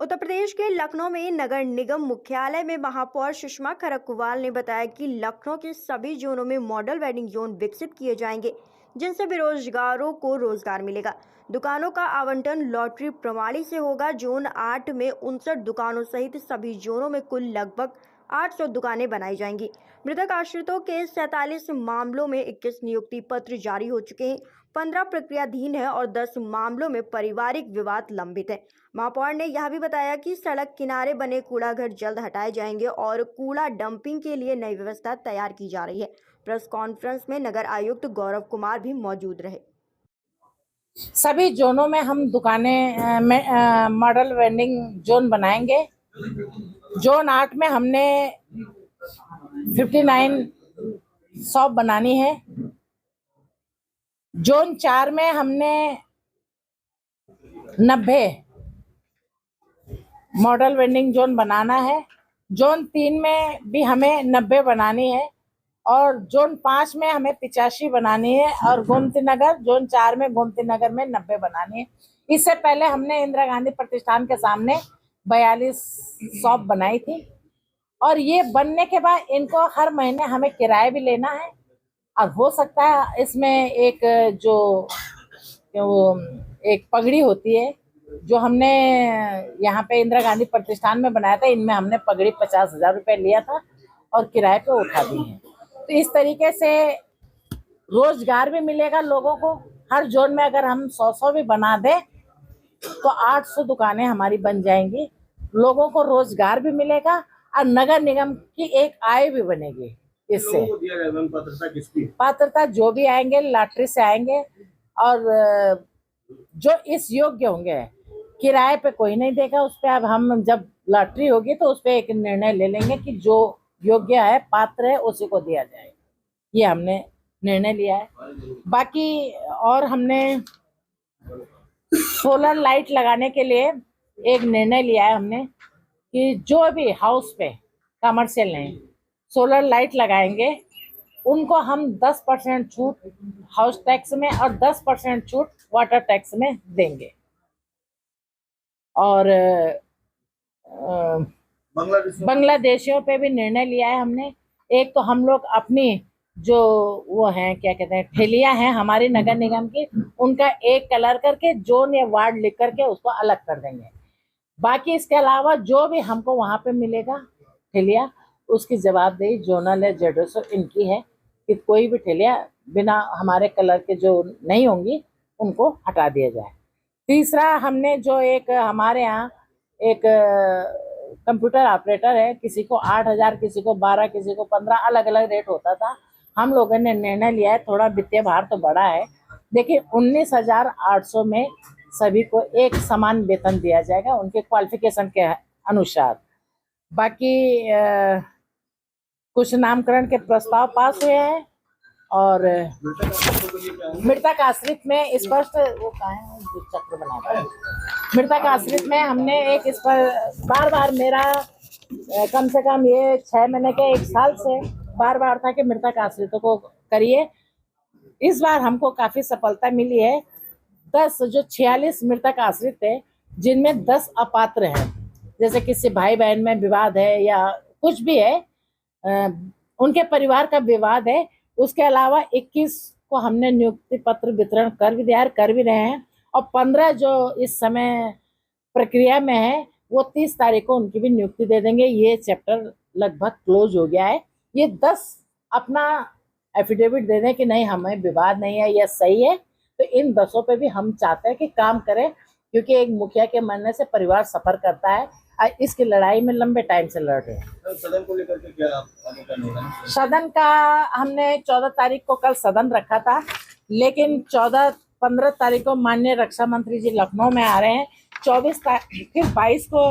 उत्तर प्रदेश के लखनऊ में नगर निगम मुख्यालय में महापौर सुषमा खरकुवाल ने बताया कि लखनऊ के सभी जोनों में मॉडल वेंडिंग जोन विकसित किए जाएंगे, जिनसे बेरोजगारों को रोजगार मिलेगा। दुकानों का आवंटन लॉटरी प्रणाली से होगा। जोन 8 में 59 दुकानों सहित सभी जोनों में कुल लगभग 800 दुकानें बनाई जाएंगी। मृतक आश्रितों के 47 मामलों में 21 नियुक्ति पत्र जारी हो चुके हैं, 15 प्रक्रियाधीन है और 10 मामलों में पारिवारिक विवाद लंबित है। महापौर ने यह भी बताया कि सड़क किनारे बने कूड़ा घर जल्द हटाए जाएंगे और कूड़ा डंपिंग के लिए नई व्यवस्था तैयार की जा रही है। प्रेस कॉन्फ्रेंस में नगर आयुक्त गौरव कुमार भी मौजूद रहे। सभी जोनों में हम दुकानें मॉडल वेंडिंग जोन बनाएंगे। जोन 8 में हमने 59 शॉप बनानी है। जोन 4 में हमने 90 मॉडल वेंडिंग जोन बनाना है। जोन 3 में भी हमें 90 बनानी है और जोन 5 में हमें 85 बनानी है और गोमती नगर जोन 4 में गोमती नगर में 90 बनानी है। इससे पहले हमने इंदिरा गांधी प्रतिष्ठान के सामने 42 शॉप बनाई थी और ये बनने के बाद इनको हर महीने हमें किराया भी लेना है और हो सकता है इसमें एक जो एक पगड़ी होती है जो हमने यहाँ पे इंदिरा गांधी प्रतिष्ठान में बनाया था, इनमें हमने पगड़ी 50,000 रुपये लिया था और किराए पे उठा दी है। तो इस तरीके से रोजगार भी मिलेगा लोगों को। हर जोन में अगर हम 100 भी बना दें तो 800 दुकानें हमारी बन जाएंगी। लोगों को रोजगार भी मिलेगा और नगर निगम की एक आय भी बनेगी। इससे पात्रता किसकी? पात्रता जो भी आएंगे लॉटरी से आएंगे और जो इस योग्य होंगे। किराए पे कोई नहीं देगा, उस पर अब हम जब लॉटरी होगी तो उस पर एक निर्णय ले लेंगे कि जो योग्य है पात्र है उसी को दिया जाए। ये हमने निर्णय लिया है। बाकी और हमने सोलर लाइट लगाने के लिए एक निर्णय लिया है हमने कि जो भी हाउस पे कमर्शियल नहीं सोलर लाइट लगाएंगे उनको हम 10% छूट हाउस टैक्स में और 10% छूट वाटर टैक्स में देंगे। और बांग्लादेशियों पे भी निर्णय लिया है हमने। एक तो हम लोग अपनी जो वो हैं क्या कहते हैं ठेलियां हैं हमारी नगर निगम की, उनका एक कलर करके जोन या वार्ड लिख करके उसको अलग कर देंगे। बाकी इसके अलावा जो भी हमको वहां पे मिलेगा ठेलिया, उसकी जवाबदेही जोनल या जेडोसो इनकी है कि कोई भी ठेलिया बिना हमारे कलर के जो नहीं होंगी उनको हटा दिया जाए। तीसरा हमने जो एक हमारे यहाँ एक कंप्यूटर ऑपरेटर है, किसी को 8,000 किसी को 12 किसी को 15 अलग अलग रेट होता था। हम लोगों ने निर्णय लिया है, थोड़ा वित्तीय भार तो बड़ा है, देखिए 19,800 में सभी को एक समान वेतन दिया जाएगा उनके क्वालिफिकेशन के अनुसार। बाकी कुछ नामकरण के प्रस्ताव पास हुए हैं और मृतक आश्रित में स्पष्ट वो कहाँ है जो चक्र बनाता है, मृतक आश्रित में हमने एक इस पर बार बार मेरा कम से कम ये 6 महीने के 1 साल से बार बार था कि मृतक आश्रितों को करिए। इस बार हमको काफी सफलता मिली है। 10 जो 46 मृतक आश्रित थे जिनमें 10 अपात्र हैं, जैसे किसी भाई बहन में विवाद है या कुछ भी है, उनके परिवार का विवाद है। उसके अलावा 21 को हमने नियुक्ति पत्र वितरण कर भी दिया, कर भी रहे हैं और 15 जो इस समय प्रक्रिया में है वो 30 तारीख को उनकी भी नियुक्ति दे देंगे। ये चैप्टर लगभग क्लोज हो गया है। ये 10 अपना एफिडेविट दे दें कि नहीं हमें विवाद नहीं है, यह सही है, तो इन 10 पे भी हम चाहते हैं कि काम करें, क्योंकि एक मुखिया के मरने से परिवार सफर करता है और इसकी लड़ाई में लंबे टाइम से लड़ रहे हैं। सदन को लेकर के क्या आगे का निर्णय? सदन का हमने 14 तारीख को कल सदन रखा था, लेकिन 15 तारीख को माननीय रक्षा मंत्री जी लखनऊ में आ रहे हैं। 24 तारीख फिर 22 को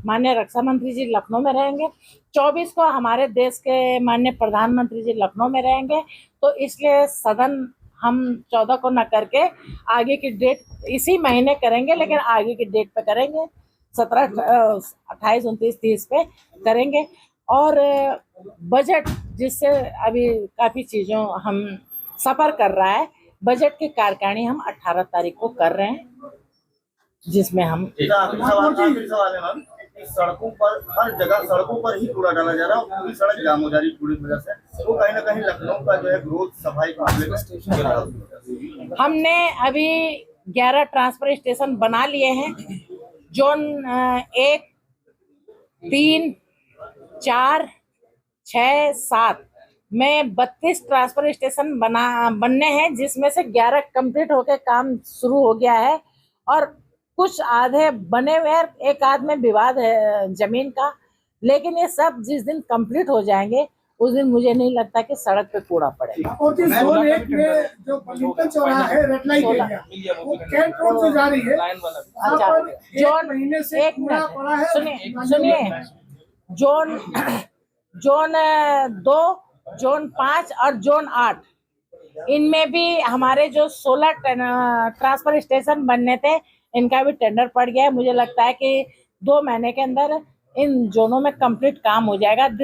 माननीय रक्षा मंत्री जी लखनऊ में रहेंगे। 24 को हमारे देश के माननीय प्रधानमंत्री जी लखनऊ में रहेंगे। तो इसलिए सदन हम 14 को न करके आगे की डेट इसी महीने करेंगे, लेकिन आगे की डेट पे करेंगे, 17, 28, 29, 30 पे करेंगे। और बजट जिससे अभी काफ़ी चीज़ों हम सफ़र कर रहा है, बजट की कार्यकारिणी हम 18 तारीख को कर रहे हैं। जिसमें हम आखिरी सवाल है मैम, कि सड़कों पर हर जगह सड़कों पर ही कूड़ा डाला जा रहा है और पूरी सड़क जाम हो जा रही है कूड़े की वजह से, तो कहीं ना कहीं लखनऊ का जो है ग्रोथ सफाई के मामले में हमने अभी 11 ट्रांसफर स्टेशन बना लिए हैं। जोन 1, 3, 4, 6, 7 में 32 ट्रांसफर स्टेशन बनने हैं, जिसमें से 11 कंप्लीट होकर काम शुरू हो गया है और कुछ आधे बने हुए हैं। एक आध में विवाद है जमीन का, लेकिन ये सब जिस दिन कंप्लीट हो जाएंगे उस दिन मुझे नहीं लगता कि सड़क पे कूड़ा पड़ेगा। और जो जोन 1 में जो बर्लिंगटन चौराहा है, रेड लाइट एरिया, वो कैंट रोड से जा रही है। अच्छा, जोन महीने से एक कूड़ा पड़ा है। सुनिए, जोन 2, जोन 5 और जोन 8, इनमें भी हमारे जो 16 ट्रांसफर स्टेशन बनने थे, इनका भी टेंडर पड़ गया है। मुझे लगता है कि 2 महीने के अंदर इन जोनों में कंप्लीट काम हो जाएगा।